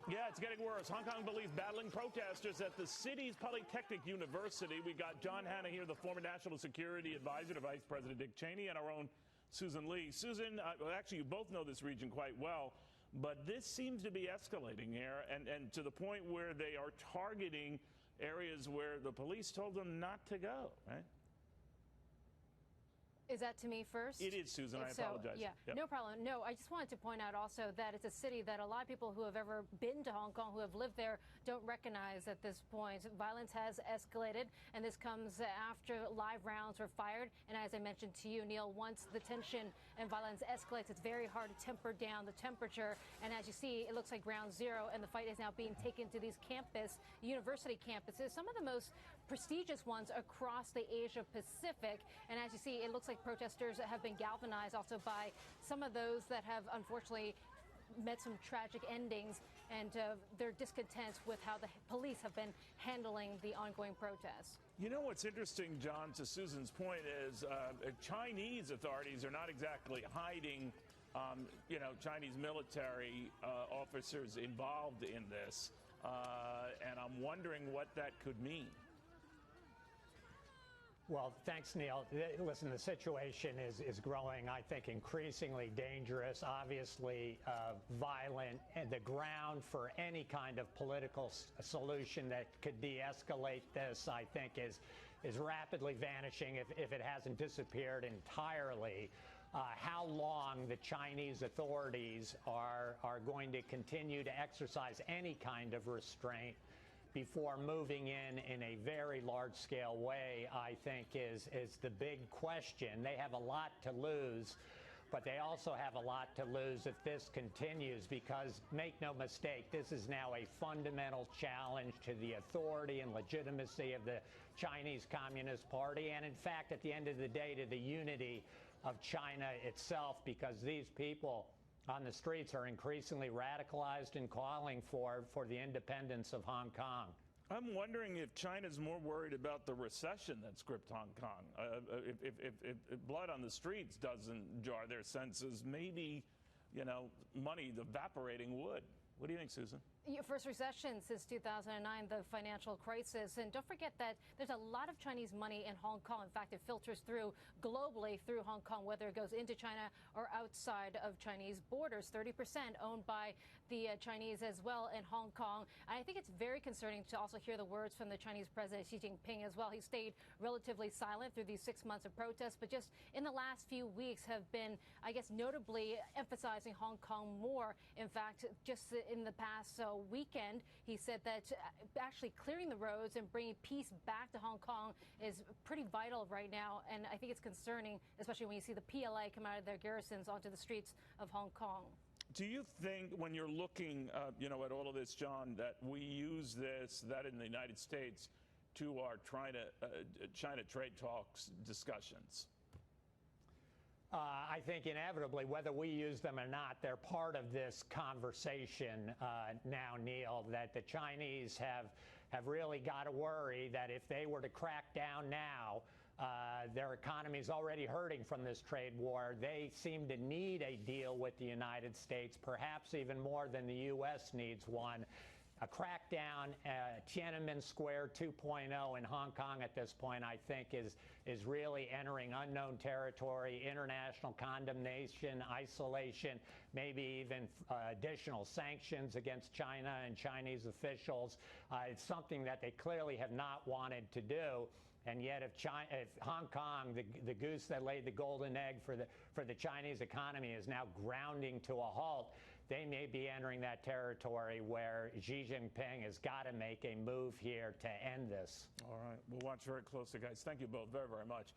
Yeah, it's getting worse. Hong Kong police battling protesters at the city's Polytechnic University. We got John Hanna here, the former National Security Advisor to Vice President Dick Cheney, and our own Susan Lee. Susan, well, actually, you both know this region quite well, but this seems to be escalating here, and to the point where they are targeting areas where the police told them not to go, right? Is that to me first? It is, Susan. I apologize. Yeah, yep. No problem. No, I just wanted to point out also that it's a city that a lot of people who have ever been to Hong Kong, who have lived there, don't recognize at this point. Violence has escalated, and this comes after live rounds were fired. And as I mentioned to you, Neil, once the tension and violence escalates, it's very hard to temper down the temperature. And as you see, it looks like ground zero, and the fight is now being taken to these university campuses, some of the most prestigious ones across the Asia Pacific. And as you see, it looks like protesters have been galvanized also by some of those that have unfortunately met some tragic endings, and their discontent with how the police have been handling the ongoing protests. You know what's interesting, John, to Susan's point is Chinese authorities are not exactly hiding Chinese military officers involved in this, and I'm wondering what that could mean. Well, thanks, Neil. Listen, the situation is growing, I think, increasingly dangerous, obviously violent, and the ground for any kind of political solution that could de-escalate this, I think, is rapidly vanishing if it hasn't disappeared entirely. How long the Chinese authorities are going to continue to exercise any kind of restraint before moving in a very large-scale way, I think, is the big question. They have a lot to lose, but they also have a lot to lose if this continues, because, make no mistake, this is now a fundamental challenge to the authority and legitimacy of the Chinese Communist Party, and in fact, at the end of the day, to the unity of China itself, because these people on the streets are increasingly radicalized and calling for the independence of Hong Kong. I'm wondering if China's more worried about the recession that's gripped Hong Kong. If blood on the streets doesn't jar their senses, maybe, money evaporating would. What do you think, Susan? First recession since 2009, the financial crisis. And don't forget that there's a lot of Chinese money in Hong Kong. In fact, it filters through globally through Hong Kong, whether it goes into China or outside of Chinese borders. 30% owned by the Chinese as well in Hong Kong. And I think it's very concerning to also hear the words from the Chinese President Xi Jinping as well. He stayed relatively silent through these 6 months of protests, but just in the last few weeks have been, I guess, notably emphasizing Hong Kong more. In fact, just in the past weekend, he said that actually clearing the roads and bringing peace back to Hong Kong is pretty vital right now. And I think it's concerning, especially when you see the PLA come out of their garrisons onto the streets of Hong Kong. Do you think, when you're looking, at all of this, John, that we use that in the United States to our China trade talks discussions? I think inevitably, whether we use them or not, they're part of this conversation now, Neil, that the Chinese have really got to worry that if they were to crack down now, their economy is already hurting from this trade war. They seem to need a deal with the United States, perhaps even more than the U.S. needs one. A crackdown, Tiananmen Square 2.0 in Hong Kong at this point, I think, is really entering unknown territory, international condemnation, isolation, maybe even additional sanctions against China and Chinese officials. It's something that they clearly have not wanted to do. And yet, if Hong Kong, the goose that laid the golden egg for the Chinese economy, is now grounding to a halt, they may be entering that territory where Xi Jinping has got to make a move here to end this. All right. We'll watch very closely, guys. Thank you both very, very much.